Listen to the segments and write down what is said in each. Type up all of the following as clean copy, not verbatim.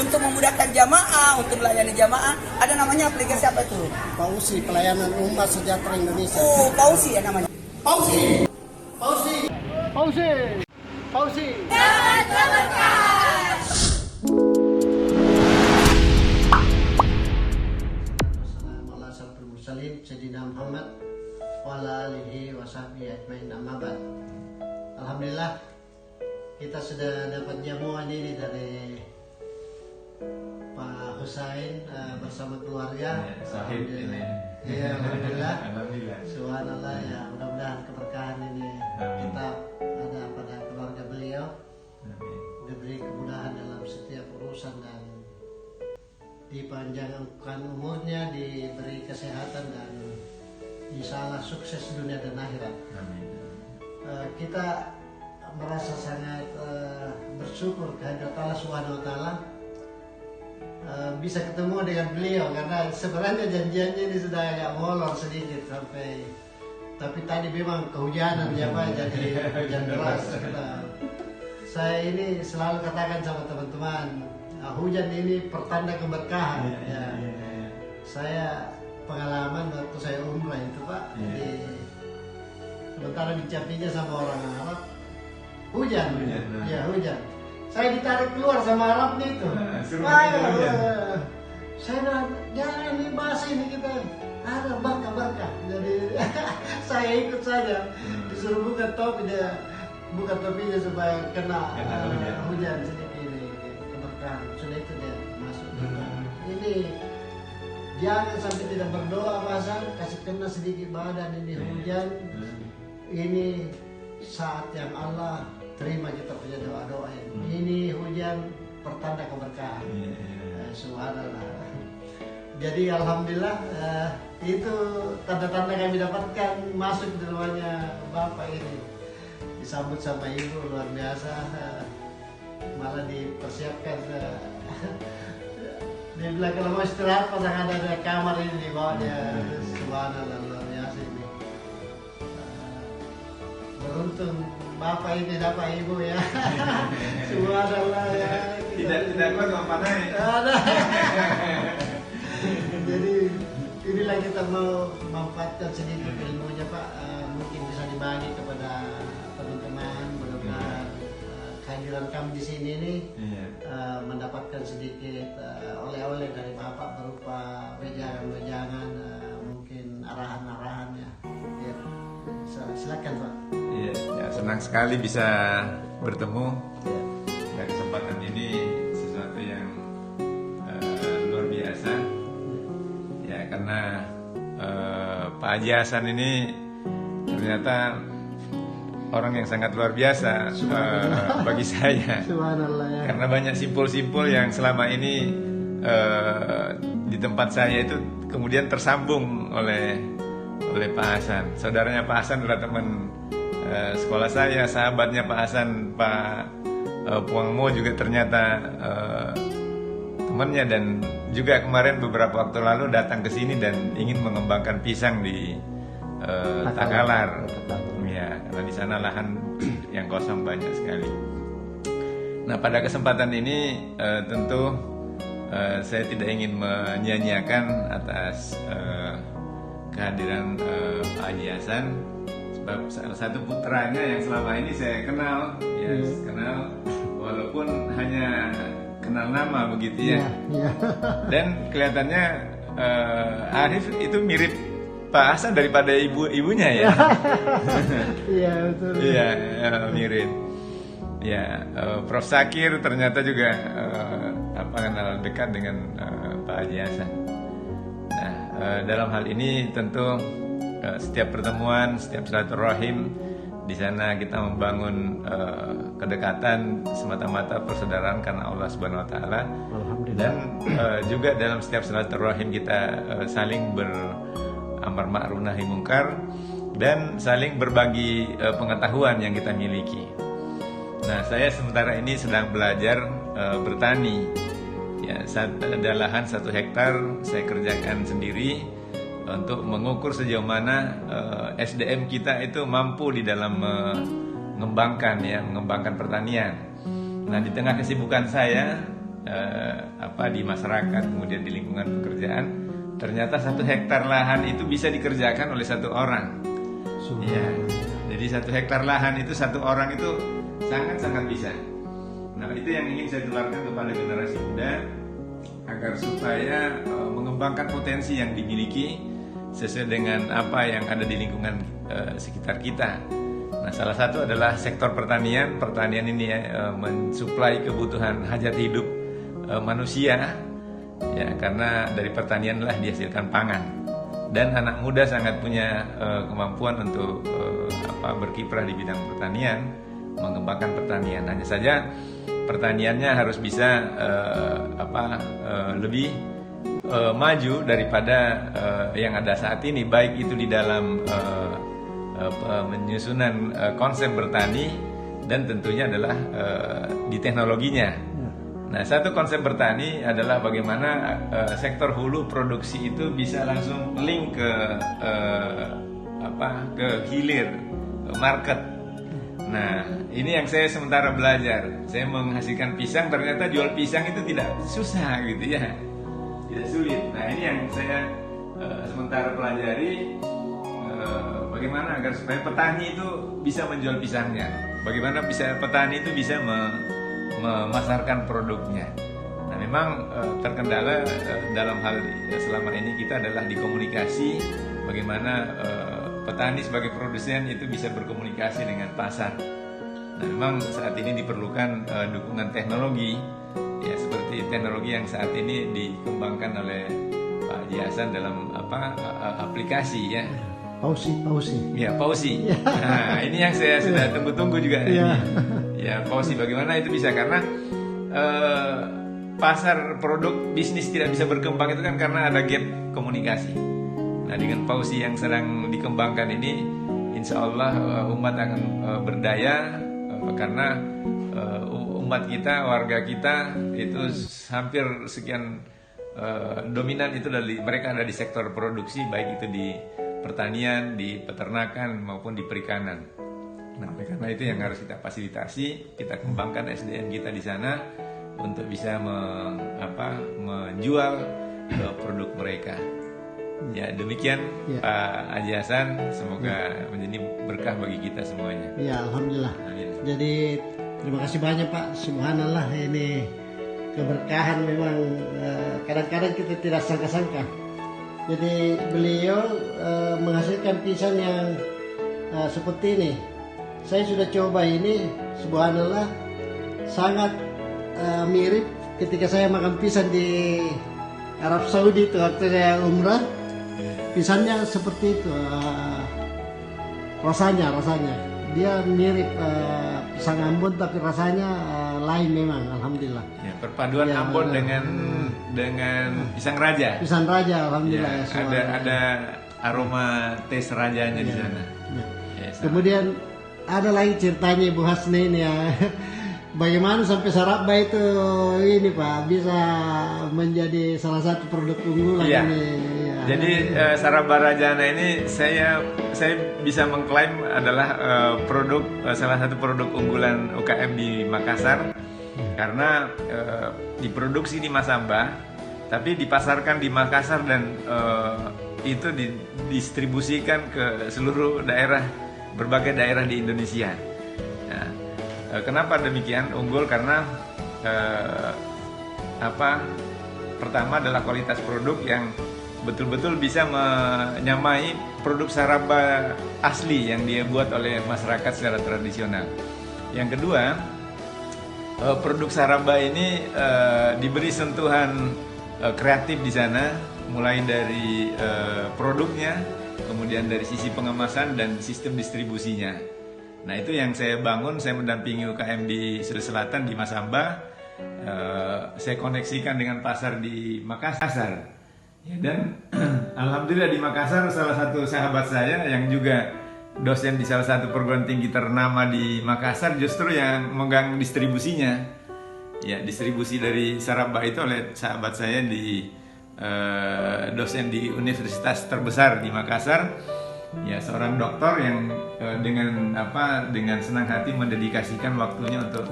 untuk memudahkan jamaah, untuk melayani jamaah. Ada namanya aplikasi apa itu? Pausi, Pelayanan Umat Sejahtera Indonesia. Oh, Pausi ya namanya. Pausi. Pausi. Pausi. Pausi. Sayyidina Muhammad wa ala alihi wa sahbihi ajmain, amma ba'd. Alhamdulillah kita sudah dapat jamuan ini dari Pak Husain bersama keluarga. Sahib ini. Iya, alhamdulillah. Alhamdulillah. Subhanallah, ya, mudah-mudahan keberkahan ini kita ada pada keluarga beliau. Amin. Diberi kemudahan dalam setiap urusan dan dipanjangkan umurnya, diberi kesehatan dan insya Allah sukses dunia dan akhirat. Amin. Kita merasa sangat bersyukur kehadirat Allah Subhanahu Wa Taala bisa ketemu dengan beliau, karena sebenarnya janjiannya ini sudah agak molor sedikit sampai, tapi tadi memang kehujanan ya Pak, jadi hujan deras. Saya ini selalu katakan sama teman-teman, hujan ini pertanda keberkahan. Saya pengalaman waktu saya umrah itu Pak, sementara dicapinya sama orang Arab, hujan. Hujan. Saya ditarik keluar sama Arabnya itu. Saya bilang, jangan ini bahasa ini kita ada berkah. Jadi saya ikut saja. Disuruh buka topinya supaya kena hujan sedikit ini keberkahan. Sudah itu dia masuk. Ini jangan sampai tidak berdoa bahasa, kasih kena sedikit badan ini hujan. Ini saat yang Allah terima kita punya doa-doa ini. Ini hujan pertanda keberkahan. Subhanallah. Jadi alhamdulillah itu tanda-tanda kami dapatkan masuk di rumahnya Bapak ini. Disambut sama Ibu luar biasa. Malah dipersiapkan. Dia bilang kalau mau istirahat pasang ada kamar ini di bawahnya. Subhanallah, luar biasa ini. Beruntung Bapak ini dapat Ibu ya. Subhanallah ya. Tidak kuat memanai. Jadi inilah kita mau manfaatkan sedikit ilmunya Pak. Mungkin bisa dibagi kepada teman-teman. Mudah-mudahan kehadiran kami di sini ini mendapatkan sedikit oleh-oleh dari Bapak berupa wejangan-wejangan, mungkin arahan-arahannya. Ya. Silakan Pak. Iya, ya, senang sekali bisa bertemu. Ya, kesempatan ini sesuatu yang luar biasa. Ya, karena Pak Haji Hasan ini ternyata orang yang sangat luar biasa bagi saya. Subhanallah ya. Karena banyak simpul-simpul yang selama ini di tempat saya itu kemudian tersambung oleh Pak Hasan. Saudaranya Pak Hasan adalah teman sekolah saya, sahabatnya Pak Hasan, Pak Puang Mo juga ternyata temannya, dan juga kemarin beberapa waktu lalu datang ke sini dan ingin mengembangkan pisang di Takalar. Ya, karena di sana lahan yang kosong banyak sekali. Nah, pada kesempatan ini tentu saya tidak ingin menyia-nyiakan atas kehadiran Pak Haji Hasan, sebab salah satu putranya yang selama ini saya kenal, kenal walaupun hanya kenal nama begitu ya. Dan kelihatannya Arif itu mirip Pak Hasan daripada ibunya ya. Iya betul. Iya, mirip. Ya, Prof Sakir ternyata juga kenal dekat dengan Pak Haji Hasan. Nah, dalam hal ini tentu setiap pertemuan, setiap silaturahim di sana kita membangun kedekatan semata-mata persaudaraan karena Allah Subhanahu Wa Taala. Dan juga dalam setiap silaturahim kita saling beramar ma'ruf nahi mungkar dan saling berbagi pengetahuan yang kita miliki. Nah, saya sementara ini sedang belajar bertani. Ya, ada lahan 1 hektar saya kerjakan sendiri untuk mengukur sejauh mana SDM kita itu mampu di dalam mengembangkan pertanian. Nah, di tengah kesibukan saya di masyarakat, kemudian di lingkungan pekerjaan, ternyata 1 hektar lahan itu bisa dikerjakan oleh 1 orang. Ya, jadi 1 hektar lahan itu 1 orang itu sangat-sangat bisa. Nah, itu yang ingin saya tularkan kepada generasi muda agar supaya mengembangkan potensi yang dimiliki sesuai dengan apa yang ada di lingkungan sekitar kita. Nah, salah satu adalah sektor pertanian. Pertanian ini mensuplai kebutuhan hajat hidup manusia, ya, karena dari pertanian lah dihasilkan pangan. Dan anak muda sangat punya kemampuan untuk berkiprah di bidang pertanian, mengembangkan pertanian. Hanya saja pertaniannya harus bisa lebih maju daripada yang ada saat ini, baik itu di dalam menyusunan konsep bertani dan tentunya adalah di teknologinya. Nah, satu konsep bertani adalah bagaimana sektor hulu produksi itu bisa langsung link ke hilir market. Nah, ini yang saya sementara belajar. Saya menghasilkan pisang, ternyata jual pisang itu tidak susah gitu ya, tidak sulit. Nah, ini yang saya sementara pelajari, bagaimana agar supaya petani itu bisa menjual pisangnya, bagaimana petani itu bisa memasarkan produknya. Nah, memang terkendala dalam hal selama ini kita adalah di komunikasi, bagaimana petani sebagai produsen itu bisa berkomunikasi dengan pasar. Nah, memang saat ini diperlukan dukungan teknologi, ya, seperti teknologi yang saat ini dikembangkan oleh Pak Haji Hasan dalam aplikasi, ya. Pausi. Ya, Pausi. Nah, ini yang saya sudah tunggu-tunggu juga. Ya, Pausi bagaimana itu bisa, karena pasar produk bisnis tidak bisa berkembang itu kan karena ada gap komunikasi. Nah, dengan Pausi yang sedang dikembangkan ini, insya Allah umat akan berdaya, karena umat kita, warga kita itu hampir sekian dominan itu mereka ada di sektor produksi, baik itu di pertanian, di peternakan maupun di perikanan. Nah, karena itu yang harus kita fasilitasi, kita kembangkan SDM kita di sana untuk bisa menjual produk mereka. Ya, demikian Pak Haji Hasan, semoga menjadi berkah bagi kita semuanya. Ya, alhamdulillah. Amin. Jadi terima kasih banyak Pak. Subhanallah, ini keberkahan memang kadang-kadang kita tidak sangka-sangka. Jadi beliau menghasilkan pisang yang seperti ini. Saya sudah coba ini, subhanallah, sangat mirip ketika saya makan pisang di Arab Saudi itu waktu saya umrah. Pisangnya seperti itu, rasanya dia mirip pisang Ambon, tapi rasanya lain memang, alhamdulillah. Ya, perpaduan Ambon dengan pisang raja. Pisang raja, alhamdulillah. Ya, ada aroma tes rajanya di sana. Ya. Ya, kemudian ada lagi ceritanya Ibu Hasni ini ya. Bagaimana sampai Sarabba itu ini Pak bisa menjadi salah satu produk unggulan ini. Ya. Jadi Sarabba Rajana ini saya bisa mengklaim adalah salah satu produk unggulan UKM di Makassar, karena diproduksi di Masamba, tapi dipasarkan di Makassar dan itu didistribusikan ke seluruh daerah, berbagai daerah di Indonesia. Nah, kenapa demikian unggul? Karena pertama adalah kualitas produk yang betul-betul bisa menyamai produk Sarabba asli yang dia buat oleh masyarakat secara tradisional. Yang kedua, produk Sarabba ini diberi sentuhan kreatif di sana, mulai dari produknya, kemudian dari sisi pengemasan dan sistem distribusinya. Nah, itu yang saya bangun. Saya mendampingi UKM di Sulawesi Selatan, di Masamba. Saya koneksikan dengan pasar di Makassar. Ya, dan alhamdulillah di Makassar salah satu sahabat saya yang juga dosen di salah satu perguruan tinggi ternama di Makassar justru yang megang distribusinya. Ya, distribusi dari Sarabba itu oleh sahabat saya di dosen di universitas terbesar di Makassar. Ya, seorang dokter yang dengan senang hati mendedikasikan waktunya untuk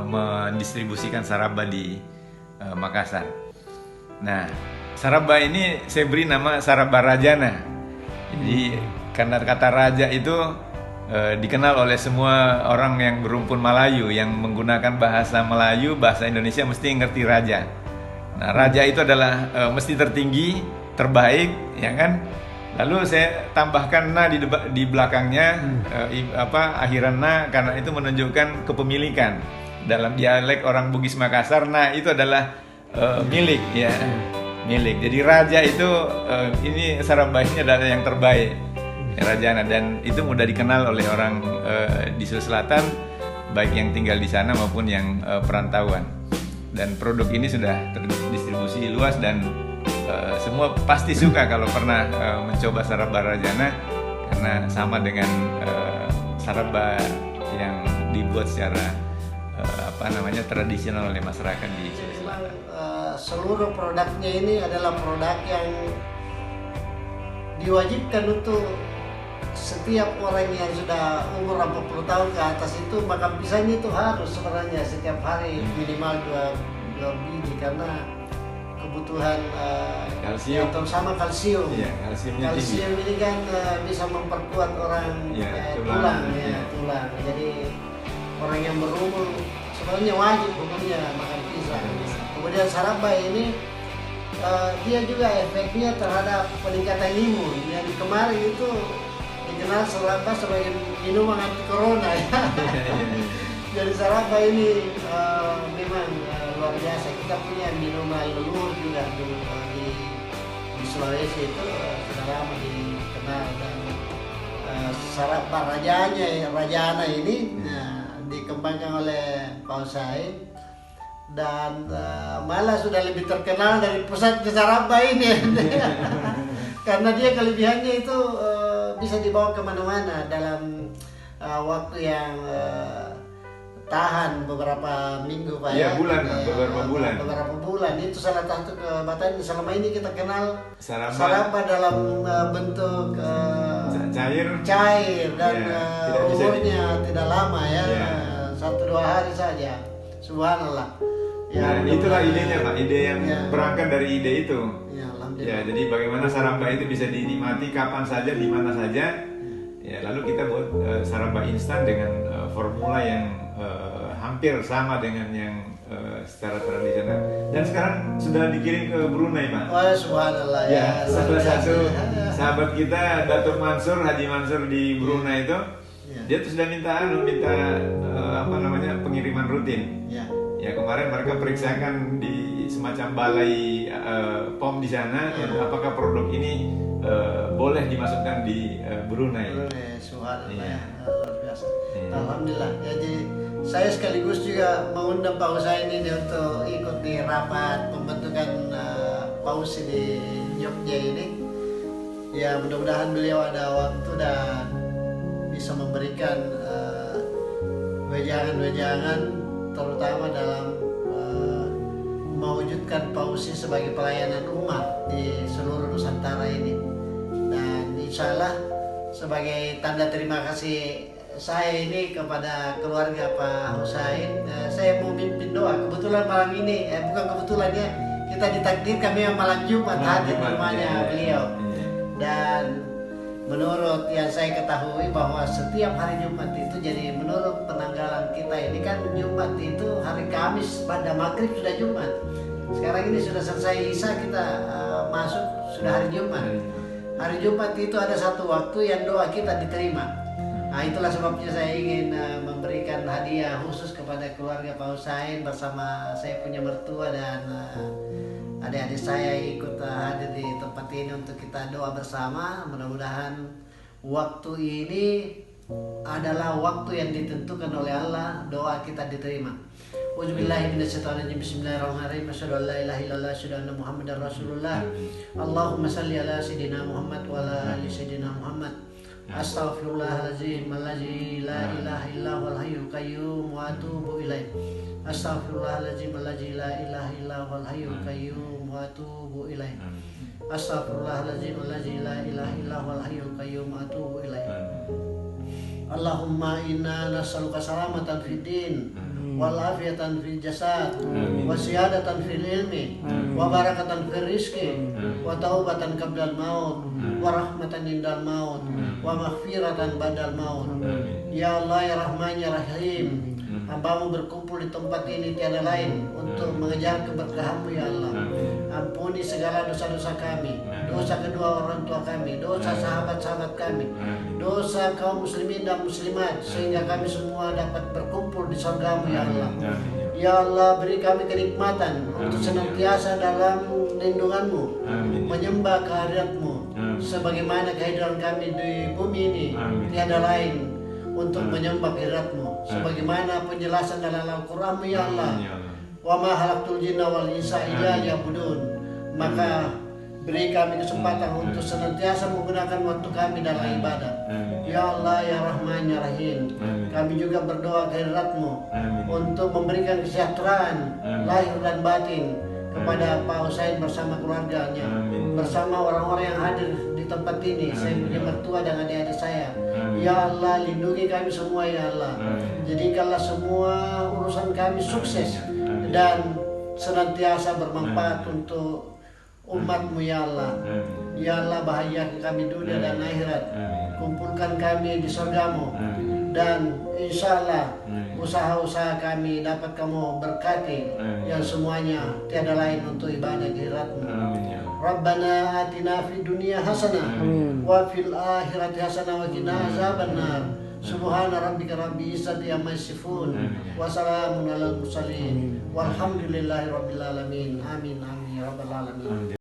mendistribusikan Sarabba di Makassar. Nah, Saraba ini saya beri nama Saraba Rajana. Jadi karena kata raja itu dikenal oleh semua orang yang berumpun Melayu, yang menggunakan bahasa Melayu, bahasa Indonesia mesti ngerti raja. Nah, raja itu adalah mesti tertinggi, terbaik, ya kan? Lalu saya tambahkan na di belakangnya, akhiran na, karena itu menunjukkan kepemilikan. Dalam dialek orang Bugis Makassar, na itu adalah milik, ya, milik. Jadi raja itu ini Saraba ini adalah yang terbaik. Rajana, dan itu mudah dikenal oleh orang di Sulawesi Selatan, baik yang tinggal di sana maupun yang perantauan. Dan produk ini sudah terdistribusi luas dan semua pasti suka kalau pernah mencoba Saraba Rajana, karena sama dengan Saraba yang dibuat secara tradisional oleh masyarakat di Sulawesi Selatan. Seluruh produknya ini adalah produk yang diwajibkan untuk setiap orang yang sudah umur 40 tahun ke atas itu makan pisang itu harus sebenarnya setiap hari minimal 2 biji, karena kebutuhan kalsium, terutama kalsium. Iya, kalsium ini kan bisa memperkuat orang tulang. Jadi orang yang berumur sebenarnya wajib hukumnya makan pisang. Kemudian Saraba ini dia juga efeknya terhadap peningkatan imun. Yang kemarin itu dikenal Saraba sebagai minuman anti corona, ya. Jadi Saraba ini memang luar biasa. Kita punya minuman leluhur juga di Sulawesi itu sudah lama dikenal, dan Saraba Rajana ini dikembangkan oleh Pak Husain, dan malah sudah lebih terkenal dari pusat Saraba ini. Karena dia kelebihannya itu bisa dibawa kemana-mana dalam waktu yang tahan beberapa minggu, Pak. Ya, beberapa bulan. Itu salah satu kebatan. Selama ini kita kenal Saraba dalam bentuk cair dan umurnya tidak lama, ya. 1-2 hari saja. Subhanallah. Ya, itulah idenya, Pak. Ide yang berangkat dari ide itu. Ya, jadi bagaimana Saraba itu bisa dinikmati kapan saja, di mana saja. Ya, lalu kita buat Saraba instan dengan formula yang hampir sama dengan yang secara tradisional. Dan sekarang sudah dikirim ke Brunei, Pak. Oh, subhanallah, ya. Salah satu sahabat kita, Datuk Mansur, Haji Mansur di Brunei itu, dia tuh sudah minta pengiriman rutin. Ya, kemarin mereka periksakan di semacam balai POM di sana, apakah produk ini boleh dimasukkan di Brunei. Subhanallah, luar biasa. Alhamdulillah. Jadi saya sekaligus juga mengundang Pak Husain ini untuk ikut di rapat pembentukan Pausi di Jogja ini. Ya, mudah-mudahan beliau ada waktu dan bisa memberikan wejangan-wejangan, terutama dalam mewujudkan Pausi sebagai pelayanan umat di seluruh Nusantara ini. Dan insya Allah sebagai tanda terima kasih saya ini kepada keluarga Pak Husain, saya mau mimpin doa. Kebetulan malam ini, bukan kebetulan ya, kita ditakdirkan memang malam Jumat hadir di rumahnya beliau. Dan menurut yang saya ketahui bahwa setiap hari Jumat itu, jadi menurut penanggalan kita ini kan Jumat itu hari Kamis pada maghrib sudah Jumat. Sekarang ini sudah selesai Isya, kita masuk sudah hari Jumat. Hari Jumat itu ada satu waktu yang doa kita diterima. Nah, itulah sebabnya saya ingin memberikan hadiah khusus kepada keluarga Pak Husain bersama saya punya mertua dan adik-adik saya ikut hadir di tempat ini untuk kita doa bersama. Mudah-mudahan waktu ini adalah waktu yang ditentukan oleh Allah, doa kita diterima. Auzubillahi minasyaitonirrajim. Bismillahirrahmanirrahim. Asyhadu an la ilaha illallah, asyhadu anna Muhammadar Rasulullah. Allahumma shalli ala sayyidina Muhammad wa ala ali sayyidina Muhammad. Astaghfirullahaladzim alladzi la ilaha illa huwal hayyul qayyum wa atubu ilaih. Astaghfirullahaladzim alladzi la ilaha illa huwal hayyul qayyum wa atubu ilaih. Astaghfirullahaladzim alladzi la ilaha illa huwal hayyul qayyum wa atubu ilaih. Allahumma inna nas'aluka salamatan fid din wal afiyatan fil jasad, Amin. wa siyadatan fil ilmi, wa barakatan fil rizqi, wa taubatan qabla al maut, wa rahmatan indal maut, wa maghfiratan ba'dal maut. Ya Allah ya Rahman ya Rahim, hambamu berkumpul di tempat ini tiada lain untuk mengejar keberkahan-Mu ya Allah. Ampuni segala dosa-dosa kami, dosa kedua orang tua kami, dosa sahabat-sahabat kami, dosa kaum muslimin dan muslimat, sehingga kami semua dapat berkumpul di surga-Mu ya Allah. Ya Allah, beri kami kenikmatan untuk senantiasa dalam lindungan-Mu, menyembah kehadirat-Mu, sebagaimana kehadiran kami di bumi ini tiada lain untuk menyembah kehadirat-Mu, sebagaimana penjelasan dalam Al-Quran-Mu ya Allah. Wa ma halaqtul jinna wal insa illa liya'budun. Maka beri kami kesempatan untuk senantiasa menggunakan waktu kami dalam ibadah. Ya Allah ya Rahman ya Rahim, kami juga berdoa kehadirat-Mu untuk memberikan kesejahteraan lahir dan batin kepada Pak Husain bersama keluarganya, bersama orang-orang yang hadir di tempat ini. Saya punya mertua dan adik-adik saya. Ya Allah, lindungi kami semua ya Allah. Jadikanlah semua urusan kami sukses dan senantiasa bermanfaat untuk umat-Mu ya Allah. Ya Allah, bahagiakan kami dunia dan akhirat. Kumpulkan kami di surga-Mu, dan insya Allah usaha-usaha kami dapat Kamu berkati, yang semuanya tiada lain untuk ibadah kehadirat-Mu. Rabbana atina fid dunya hasanah wa fil akhirati hasanah wa qina azabannar. Subhana rabbika rabbil izzati amma yasifun wa salamun alal mursalin walhamdulillahi rabbil alamin. Amin amin ya rabbal alamin.